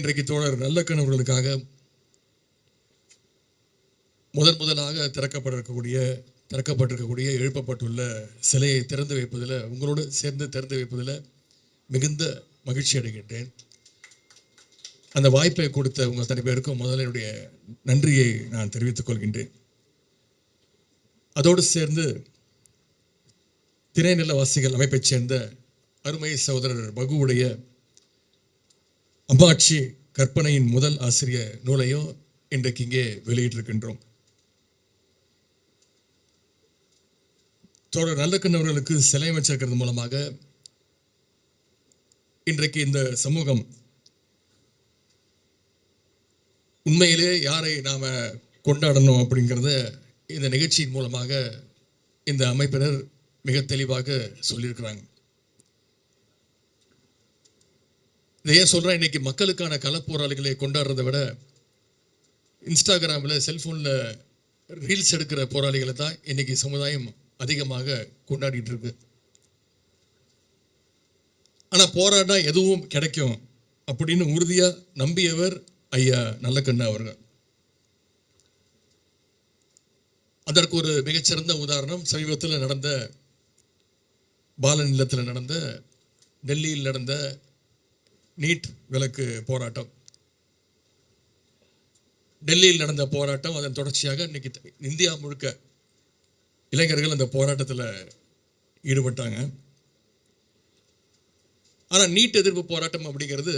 இன்றைக்கு தோழர் நல்லக்கண் அவர்களுக்காக முதலாக திறக்கப்பட்டிருக்கக்கூடிய எழுப்பப்பட்டுள்ள சிலையை திறந்து வைப்பதில் உங்களோடு சேர்ந்து திறந்து வைப்பதில் மிகுந்த மகிழ்ச்சி அடைகின்றேன். அந்த வாய்ப்பை கொடுத்த உங்கள் அத்தனை பேருக்கும் முதல்ல என்னுடைய நன்றியை நான் தெரிவித்துக் கொள்கின்றேன். அதோடு சேர்ந்து திரைநிலவாசிகள் அமைப்பைச் சேர்ந்த அருமை சகோதரர் பகுவுடைய அம்மாட்சி கற்பனையின் முதல் ஆசிரியர் நூலையும் இன்றைக்கு இங்கே வெளியிட்டிருக்கின்றோம். தோழர் நல்லக்கண் அவர்களுக்கு சிலை அமைச்சிருக்கிறது மூலமாக இன்றைக்கு இந்த சமூகம் உண்மையிலே யாரை நாம கொண்டாடணும் அப்படிங்கிறத இந்த நிகழ்ச்சியின் மூலமாக இந்த அமைப்பினர் மிக தெளிவாக சொல்லியிருக்கிறாங்க. இதை ஏன் சொல்றேன், இன்னைக்கு மக்களுக்கான களப்போராளிகளை கொண்டாடுறதை விட இன்ஸ்டாகிராமில் செல்போனில் ரீல்ஸ் எடுக்கிற போராளிகளை தான் இன்னைக்கு சமுதாயம் அதிகமாக கொண்டாடிட்டு இருக்கு. ஆனால் போராட்டா எதுவும் கிடைக்கும் அப்படின்னு உறுதியாக நம்பியவர் ஐயா நல்லக்கண்ணு அவர்கள். அதற்கு ஒரு மிகச்சிறந்த உதாரணம் சமீபத்தில் நடந்த பாலன் இல்லத்தில் நடந்த டெல்லியில் நடந்த நீட் விலக்கு போராட்டம். டெல்லியில் நடந்த போராட்டம் அதன் தொடர்ச்சியாக இன்னைக்கு இந்தியா முழுக்க இளைஞர்கள் அந்த போராட்டத்தில் ஈடுபட்டாங்க. ஆனால் நீட் எதிர்ப்பு போராட்டம் அப்படிங்கிறது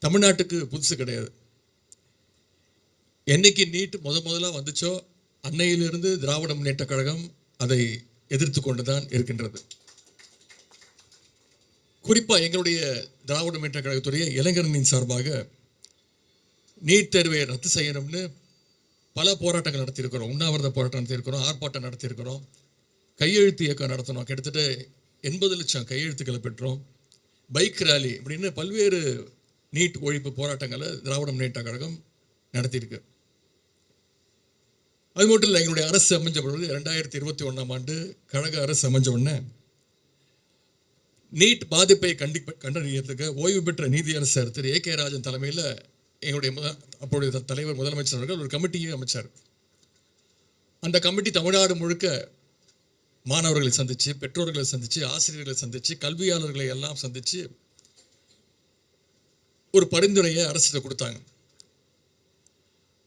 தமிழ்நாட்டுக்கு புதுசு கிடையாது. என்னைக்கு நீட் முதலாக வந்துச்சோ அன்னையிலிருந்து திராவிட முன்னேற்ற கழகம் அதை எதிர்த்து கொண்டுதான் இருக்கின்றது. குறிப்பாக எங்களுடைய திராவிட முன்னேற்ற கழகத்துடைய இளைஞர்களின் சார்பாக நீட் தேர்வை ரத்து செய்யணும்னு பல போராட்டங்கள் நடத்தியிருக்கிறோம். உண்ணாவிரத போராட்டம் நடத்தியிருக்கிறோம், ஆர்ப்பாட்டம் நடத்தியிருக்கிறோம், கையெழுத்து இயக்கம் நடத்தினோம். கிட்டத்தட்ட 80 லட்சம் கையெழுத்துக்களை பெற்றோம். பைக் ரேலி அப்படின்னு பல்வேறு நீட் ஒழிப்பு போராட்டங்களை திராவிட முன்னேற்ற கழகம் நடத்தியிருக்கு. அது மட்டும் இல்லை, எங்களுடைய அரசு அமைஞ்ச பொழுது 2021ஆம் ஆண்டு கழக அரசு அமைஞ்ச உடனே நீட் பாதிப்பை கண்டறியறதுக்கு ஓய்வு பெற்ற நீதியரசர் திரு A.K. ராஜன் தலைமையில் எங்களுடைய அப்பொழுது தலைவர் முதலமைச்சர் அவர்கள் ஒரு கமிட்டியை அமைச்சார். அந்த கமிட்டி தமிழ்நாடு முழுக்க மாணவர்களை சந்திச்சு, பெற்றோர்களை சந்திச்சு, ஆசிரியர்களை சந்திச்சு, கல்வியாளர்களை எல்லாம் சந்திச்சு ஒரு பரிந்துரையை அரசு கொடுத்தாங்க.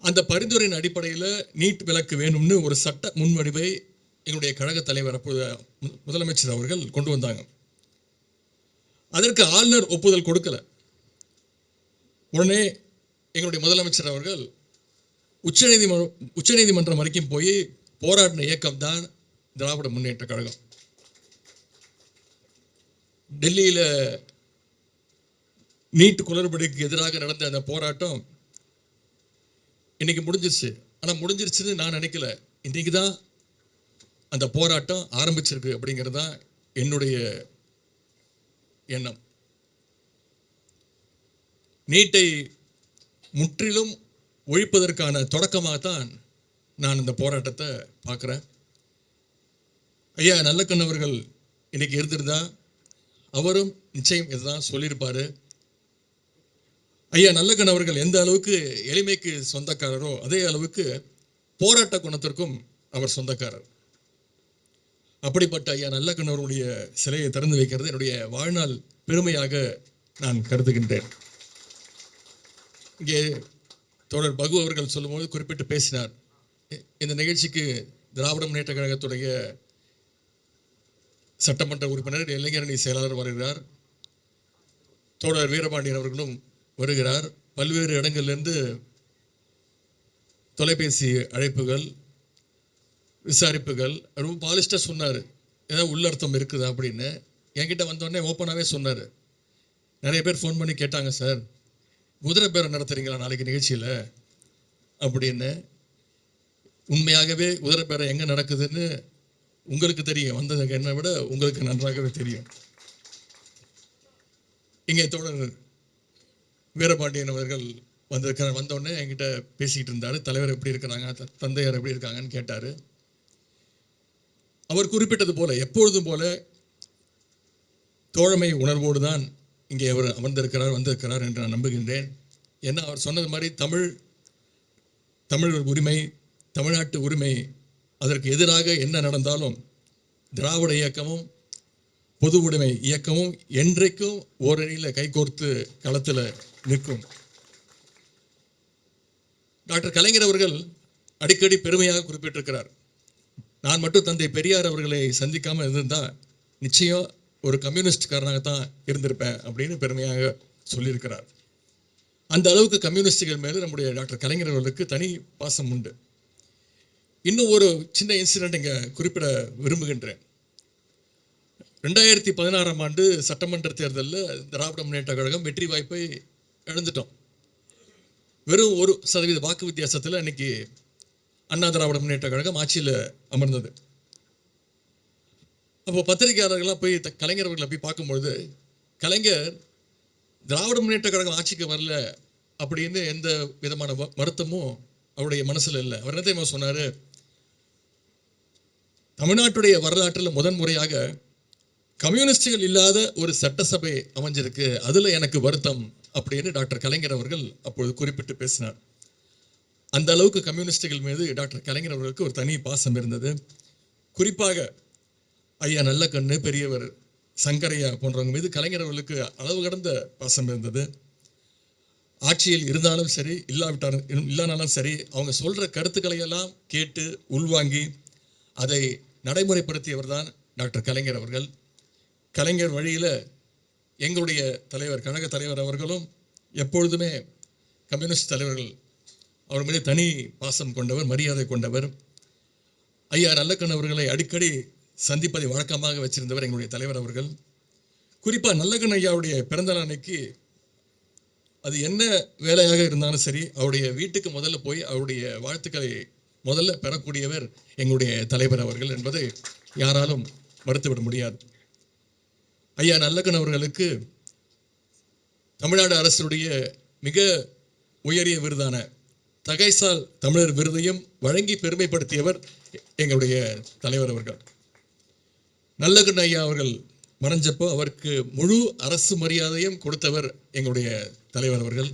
அந்த பரிந்துரையின் அடிப்படையில் நீட் விலக்கு வேணும்னு ஒரு சட்ட முன்வடிவை எங்களுடைய கழக தலைவர் அப்போது முதலமைச்சர் அவர்கள் கொண்டு வந்தாங்க. அதற்கு ஆளுநர் ஒப்புதல் கொடுக்கல. உடனே எங்களுடைய முதலமைச்சர் அவர்கள் உச்சநீதிமன்றம் வரைக்கும் போய் போராடின இயக்கம் தான் திராவிட முன்னேற்ற கழகம். டெல்லியில் நீட் குளறுபடிக்கு எதிராக நடந்த அந்த போராட்டம் இன்னைக்கு முடிஞ்சிருச்சு. ஆனால் முடிஞ்சிருச்சுன்னு நான் நினைக்கல. இன்னைக்கு தான் அந்த போராட்டம் ஆரம்பிச்சிருக்கு அப்படிங்கிறது தான் என்னுடைய எண்ணம். நீட்டை முற்றிலும் ஒழிப்பதற்கான தொடக்கமாகத்தான் நான் இந்த போராட்டத்தை பார்க்குறேன். ஐயா நல்லக்கண் அவர்கள் இன்னைக்கு இருந்திருந்தா அவரும் நிச்சயம் இதுதான் சொல்லியிருப்பாரு. ஐயா நல்லக்கண் அவர்கள் எந்த அளவுக்கு எளிமைக்கு சொந்தக்காரரோ அதே அளவுக்கு போராட்ட குணத்திற்கும் அவர் சொந்தக்காரர். அப்படிப்பட்ட ஐயா நல்லக்கண் அவருடைய சிலையை திறந்து வைக்கிறது என்னுடைய வாழ்நாள் பெருமையாக நான் கருதுகின்றேன். இங்கே தோழர் பகு அவர்கள் சொல்லும்போது குறிப்பிட்டு பேசினார். இந்த நிகழ்ச்சிக்கு திராவிட முன்னேற்ற கழகத்துடைய சட்டமன்ற உறுப்பினர் இளைஞரணி செயலாளர் வருகிறார். தோழர் வீரபாண்டியன் அவர்களும் வருகிறார். பல்வேறு இடங்கள்லேருந்து தொலைபேசி அழைப்புகள், விசாரிப்புகள். ரொம்ப பாலிஸ்டாக சொன்னார், ஏதாவது உள்ளர்த்தம் இருக்குதா அப்படின்னு. என்கிட்ட வந்தோடனே ஓப்பனாகவே சொன்னார். நிறைய பேர் ஃபோன் பண்ணி கேட்டாங்க, சார் குதிரை பேரம் நடத்துறீங்களா நாளைக்கு நிகழ்ச்சியில் அப்படின்னு. உண்மையாகவே குதிரை பேரம் எங்கே நடக்குதுன்னு உங்களுக்கு தெரியும், வந்ததுக்கு என்னை விட உங்களுக்கு நன்றாகவே தெரியும். இங்கே தோழர் வீரபாண்டியன் அவர்கள் வந்தோடனே என்கிட்ட பேசிக்கிட்டு இருந்தார். தலைவர் எப்படி இருக்கிறாங்க, தந்தையார் எப்படி இருக்காங்கன்னு கேட்டார். அவர் குறிப்பிட்டது போல எப்பொழுதும் போல தோழமை உணர்வோடு தான் இங்கே அவர் வந்திருக்கிறார் என்று நான் நம்புகின்றேன். ஏன்னா அவர் சொன்னது மாதிரி தமிழ் உரிமை, தமிழ்நாட்டு உரிமை, அதற்கு எதிராக என்ன நடந்தாலும் திராவிட இயக்கமும் பொது உடைமை இயக்கமும் என்றைக்கும் ஓரணியில் கைகோர்த்து களத்தில் நிற்கும். டாக்டர் கலைஞர் அவர்கள் அடிக்கடி பெருமையாக குறிப்பிட்டிருக்கிறார், நான் மட்டும் தந்தை பெரியார் அவர்களை சந்திக்காமல் இருந்திருந்தால் நிச்சயம் ஒரு கம்யூனிஸ்ட்காரனாகத்தான் இருந்திருப்பேன் அப்படின்னு பெருமையாக சொல்லியிருக்கிறார். அந்த அளவுக்கு கம்யூனிஸ்டுகள் மேலே நம்முடைய டாக்டர் கலைஞர் அவர்களுக்கு தனி பாசம் உண்டு. இன்னும் ஒரு சின்ன இன்சிடென்ட் இங்கே குறிப்பிட விரும்புகின்றேன். 2016ஆம் ஆண்டு சட்டமன்ற தேர்தலில் திராவிட முன்னேற்ற கழகம் வெற்றி வாய்ப்பை இழந்துட்டோம். வெறும் 1% வாக்கு வித்தியாசத்தில் இன்னைக்கு அண்ணா திராவிட முன்னேற்ற கழகம் ஆட்சியில் அமர்ந்தது. அப்போ பத்திரிகையாளர்கள்லாம் போய் கலைஞர் அவர்களை போய் பார்க்கும்பொழுது, கலைஞர் திராவிட முன்னேற்ற கழகம் ஆட்சிக்கு வரல அப்படின்னு எந்த விதமான வருத்தமும் அவருடைய மனசில் இல்லை. அவர் என்ன தெரியுமா சொன்னார், தமிழ்நாட்டுடைய வரலாற்றில் முதன்முறையாக கம்யூனிஸ்டுகள் இல்லாத ஒரு சட்டசபை அமைஞ்சிருக்கு, அதுல எனக்கு வருத்தம் அப்படின்னு டாக்டர் கலைஞர் அவர்கள் அப்பொழுது குறிப்பிட்டு பேசினார். அந்த அளவுக்கு கம்யூனிஸ்டுகள் மீது டாக்டர் கலைஞர் அவர்களுக்கு ஒரு தனி பாசம் இருந்தது. குறிப்பாக ஐயா நல்லக்கண்ணு, பெரியவர் சங்கரையா போன்றவங்க மீது கலைஞர் அவர்களுக்கு அளவு கடந்த பாசம் இருந்தது. ஆட்சியில் இருந்தாலும் சரி, இல்லானாலும் சரி, அவங்க சொல்ற கருத்துக்களை எல்லாம் கேட்டு உள்வாங்கி அதை நடைமுறைப்படுத்தியவர் தான் டாக்டர் கலைஞர் அவர்கள். கலைஞர் வழியில் எங்களுடைய தலைவர், கழக தலைவர் அவர்களும் எப்பொழுதுமே கம்யூனிஸ்ட் தலைவர்கள் அவர் மீது தனி பாசம் கொண்டவர், மரியாதை கொண்டவர். ஐயா நல்லக்கண்ணு அவர்களை அடிக்கடி சந்திப்பதை வழக்கமாக வச்சிருந்தவர் எங்களுடைய தலைவர் அவர்கள். குறிப்பாக நல்லக்கண்ணு ஐயாவுடைய பிறந்தநாள் அன்னைக்கு அது என்ன வேலையாக இருந்தாலும் சரி, அவருடைய வீட்டுக்கு முதல்ல போய் அவருடைய வாழ்த்துக்களை முதல்ல பெறக்கூடியவர் எங்களுடைய தலைவர் அவர்கள் என்பதை யாராலும் மறுத்துவிட முடியாது. ஐயா நல்லக்கண்ணு அவர்களுக்கு தமிழ்நாடு அரசுடைய மிக உயரிய விருதான தகைசால் தமிழர் விருதையும் வழங்கி பெருமைப்படுத்தியவர் எங்களுடைய தலைவர் அவர்கள். நல்லக்கண்ணு ஐயா அவர்கள் மறைஞ்சப்போ அவருக்கு முழு அரசு மரியாதையும் கொடுத்தவர் எங்களுடைய தலைவர் அவர்கள்.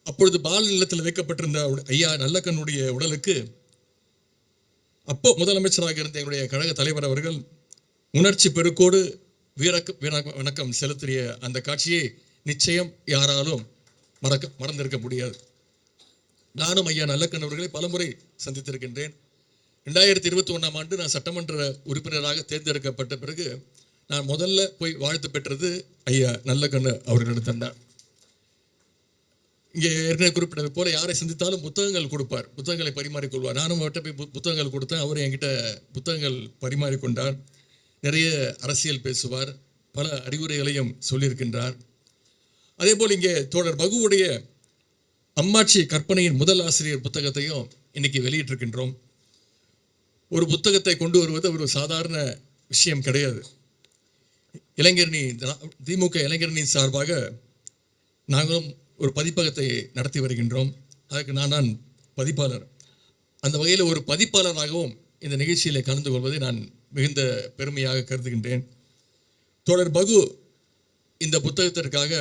அப்பொழுது பால் நிலத்தில் வைக்கப்பட்டிருந்த ஐயா நல்லக்கண்ணுடைய உடலுக்கு அப்போ முதலமைச்சராக இருந்த எங்களுடைய கழக தலைவர் அவர்கள் உணர்ச்சி பெருக்கோடு வணக்கம் செலுத்திய அந்த காட்சியை நிச்சயம் யாராலும் மறந்திருக்க முடியாது. நானும் ஐயா நல்லக்கண்ணு அவர்களை பலமுறை சந்தித்திருக்கின்றேன். 2021ஆம் ஆண்டு நான் சட்டமன்ற உறுப்பினராக தேர்ந்தெடுக்கப்பட்ட பிறகு நான் முதல்ல போய் வாழ்த்து பெற்றது ஐயா நல்லக்கண்ணு அவர்களிடம் தான். இங்கே ஏற்கனவே குறிப்பிட்டது போல யாரை சந்தித்தாலும் புத்தகங்கள் கொடுப்பார், புத்தகங்களை பரிமாறிக்கொள்வார். நானும் அவர்கிட்ட போய் புத்தகங்கள் கொடுத்தேன், அவர் என்கிட்ட புத்தகங்கள் பரிமாறிக்கொண்டார். நிறைய அரசியல் பேசுவார், பல அறிவுரைகளையும் சொல்லியிருக்கின்றார். அதே போல் இங்கே தோழர் பகுவுடைய அம்மாட்சி கற்பனையின் முதல் ஆசிரியர் புத்தகத்தையும் இன்னைக்கு வெளியிட்டிருக்கின்றோம். ஒரு புத்தகத்தை கொண்டு வருவது ஒரு சாதாரண விஷயம் கிடையாது. இளைஞரணி திமுக இளைஞரணி சார்பாக நாங்களும் ஒரு பதிப்பகத்தை நடத்தி வருகின்றோம். அதற்கு நான் பதிப்பாளர். அந்த வகையில் ஒரு பதிப்பாளராகவும் இந்த நிகழ்ச்சியில் கலந்து கொள்வதை நான் மிகுந்த பெருமையாக கருதுகின்றேன். தோழர் பகு இந்த புத்தகத்திற்காக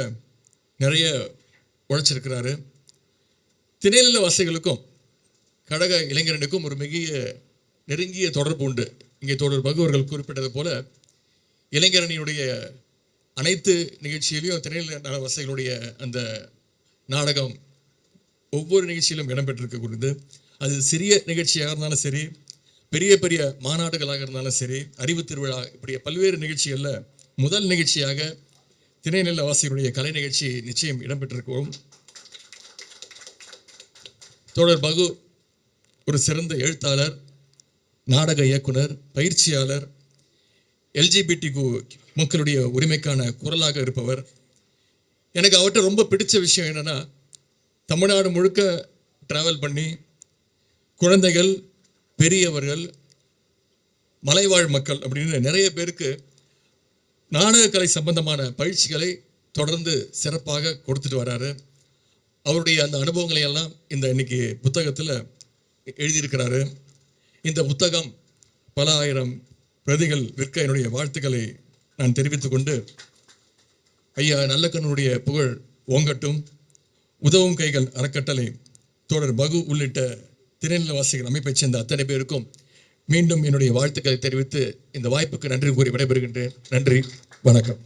நிறைய உழைச்சிருக்கிறாரு. திணைநில வாசிகளுக்கும் கழக இளைஞரனுக்கும் ஒரு மிக நெருங்கிய தொடர்பு உண்டு. இங்கே தோழர் பகு அவர்கள் குறிப்பிட்டது போல இளைஞரணியுடைய அனைத்து நிகழ்ச்சியிலையும் திணைநில வாசிகளுடைய அந்த நாடகம் ஒவ்வொரு நிகழ்ச்சியிலும் இடம்பெற்றிருக்கக்கூடியது. அது சிறிய நிகழ்ச்சியாக இருந்தாலும் சரி, பெரிய பெரிய மாநாடுகளாக இருந்தாலும் சரி, அறிவு திருவிழா, இப்படி பல்வேறு நிகழ்ச்சிகளில் முதல் நிகழ்ச்சியாக திணைநில வாசிகளுடைய கலை நிகழ்ச்சி நிச்சயம் இடம்பெற்றிருக்கிறோம். தோழர் பகு ஒரு சிறந்த எழுத்தாளர், நாடக இயக்குனர், பயிற்சியாளர், LGBT மக்களுடைய உரிமைக்கான குரலாக இருப்பவர். எனக்கு அவர்கிட்ட ரொம்ப பிடிச்ச விஷயம் என்னன்னா, தமிழ்நாடு முழுக்க டிராவல் பண்ணி குழந்தைகள், பெரியவர்கள், மலைவாழ் மக்கள் அப்படின்னு நிறைய பேருக்கு நாடகக்கலை சம்பந்தமான பயிற்சிகளை தொடர்ந்து சிறப்பாக கொடுத்துட்டு வராரு. அவருடைய அந்த அனுபவங்களை எல்லாம் இந்த இன்னைக்கு புத்தகத்தில் எழுதியிருக்கிறாரு. இந்த புத்தகம் பல ஆயிரம் பிரதிகள் விற்க என்னுடைய வாழ்த்துக்களை நான் தெரிவித்துக் கொண்டு, ஐயா நல்லக்கண்ணுடைய புகழ் ஓங்கட்டும். உதவும் கைகள் அறக்கட்டளை தோழர் பகு உள்ளிட்ட திரைநிலவாசிகள் அமைப்பைச் சேர்ந்த அத்தனை பேருக்கும் மீண்டும் என்னுடைய வாழ்த்துக்களை தெரிவித்து இந்த வாய்ப்புக்கு நன்றி கூறி விடைபெறுகின்றேன். நன்றி, வணக்கம்.